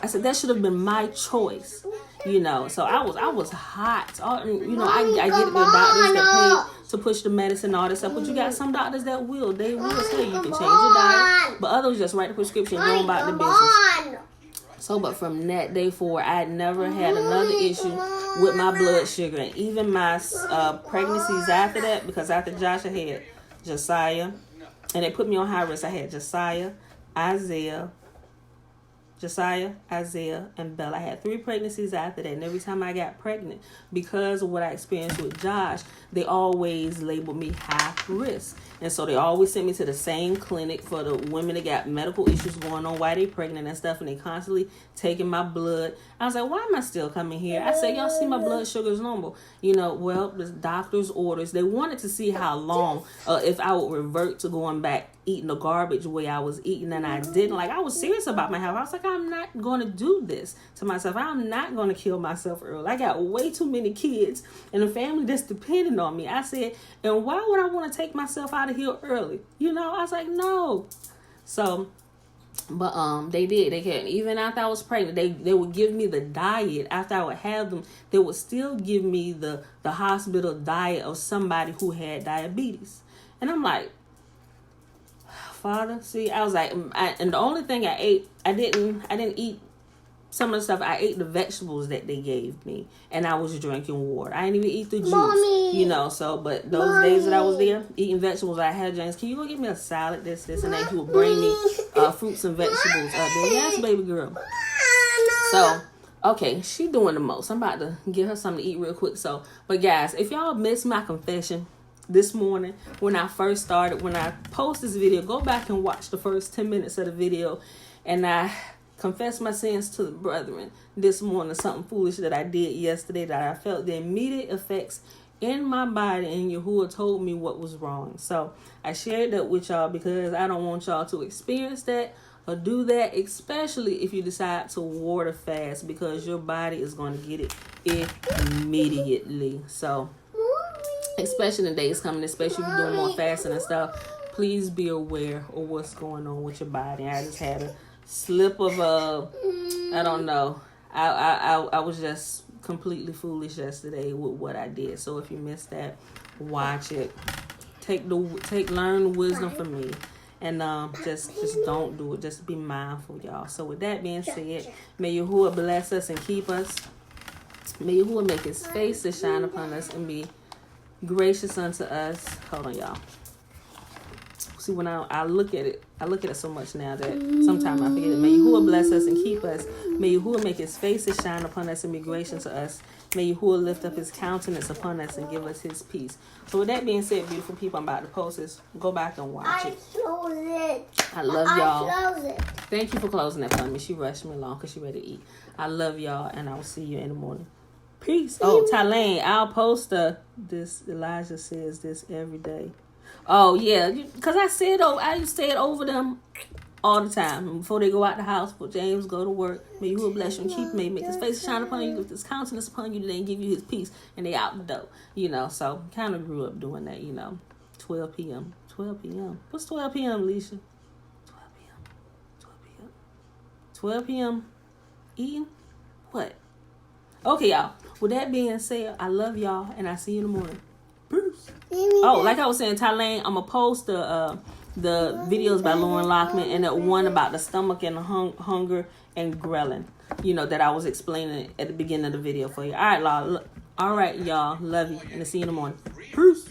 I said, that should have been my choice. So I was hot. I get it, the doctors that pay to push the medicine and all this stuff, but you got some doctors that will. They will say you can change your diet, but others just write the prescription and go about the business. So, but from that day forward, I had never had another issue with my blood sugar. And even my pregnancies after that, because after Josh, I had Josiah, and they put me on high risk. I had Josiah, Isaiah, and Bella. I had 3 pregnancies after that, and every time I got pregnant, because of what I experienced with Josh, they always labeled me high risk. And so they always sent me to the same clinic for the women that got medical issues going on while they pregnant and stuff, and they constantly taking my blood. I was like, why am I still coming here? I said, y'all see my blood sugar is normal. Well, the doctor's orders, they wanted to see how long, if I would revert to going back eating the garbage way I was eating, and I didn't. Like, I was serious about my health. I was like, I'm not going to do this to myself. I'm not going to kill myself early. I got way too many kids and a family that's dependent on me. I said, and why would I want to take myself out of here early? I was like, no. So, but they did. They can't. Even after I was pregnant, they would give me the diet. After I would have them, they would still give me the hospital diet of somebody who had diabetes. And I'm like, Father, see, I was like, and the only thing I ate, I didn't eat some of the stuff. I ate the vegetables that they gave me, and I was drinking water. I didn't even eat the juice, Mommy. So, but those days that I was there eating vegetables, I had James, can you go get me a salad, this, and then he would bring me fruits and vegetables up there. Yes, baby girl. So, okay, she doing the most. I'm about to give her something to eat real quick. So, but guys, if y'all missed my confession this morning when I first started, when I post this video, go back and watch the first 10 minutes of the video, and I confess my sins to the brethren this morning. Something foolish that I did yesterday that I felt the immediate effects in my body, and Yahuwah told me what was wrong. So I shared that with y'all because I don't want y'all to experience that or do that, especially if you decide to water fast, because your body is going to get it immediately. So especially in the days coming, especially if you're doing more fasting and stuff, please be aware of what's going on with your body. I just had a slip of I don't know. I was just completely foolish yesterday with what I did. So if you missed that, watch it. Learn wisdom from me. And just don't do it. Just be mindful, y'all. So with that being said, may Yahuwah bless us and keep us. May Yahuwah make his face to shine upon us and be gracious unto us. Hold on, y'all. See, when I look at it so much now that sometimes I forget it. May Yahuwah bless us and keep us. May Yahuwah make his face to shine upon us and be gracious to us. May Yahuwah lift up his countenance upon us and give us his peace. So with that being said, beautiful people, I'm about to post this. Go back and watch it. Close it. I love y'all. Close it. Thank you for closing that for me. She rushed me along because she ready to eat. I love y'all, and I will see you in the morning. Peace. Oh, Tylane, I'll post this. Elijah says this every day. Oh, yeah, because I used to say it over them all the time. And before they go out the house, before James go to work, may you bless you and keep me, make his face shine upon you, lift his countenance upon you, today and give you his peace, and they out the door. So kind of grew up doing that, 12 p.m. 12 p.m. What's 12 p.m., Alicia? 12 p.m. 12 p.m. 12 p.m. Eating? What? Okay, y'all. With that being said, I love y'all, and I see you in the morning. Peace. Oh, like I was saying, Tylane, I'm going to post the the videos by Lauren Lockman, and that one about the stomach and the hunger and ghrelin, that I was explaining at the beginning of the video for you. All right, y'all. Love you, and I'll see you in the morning. Peace.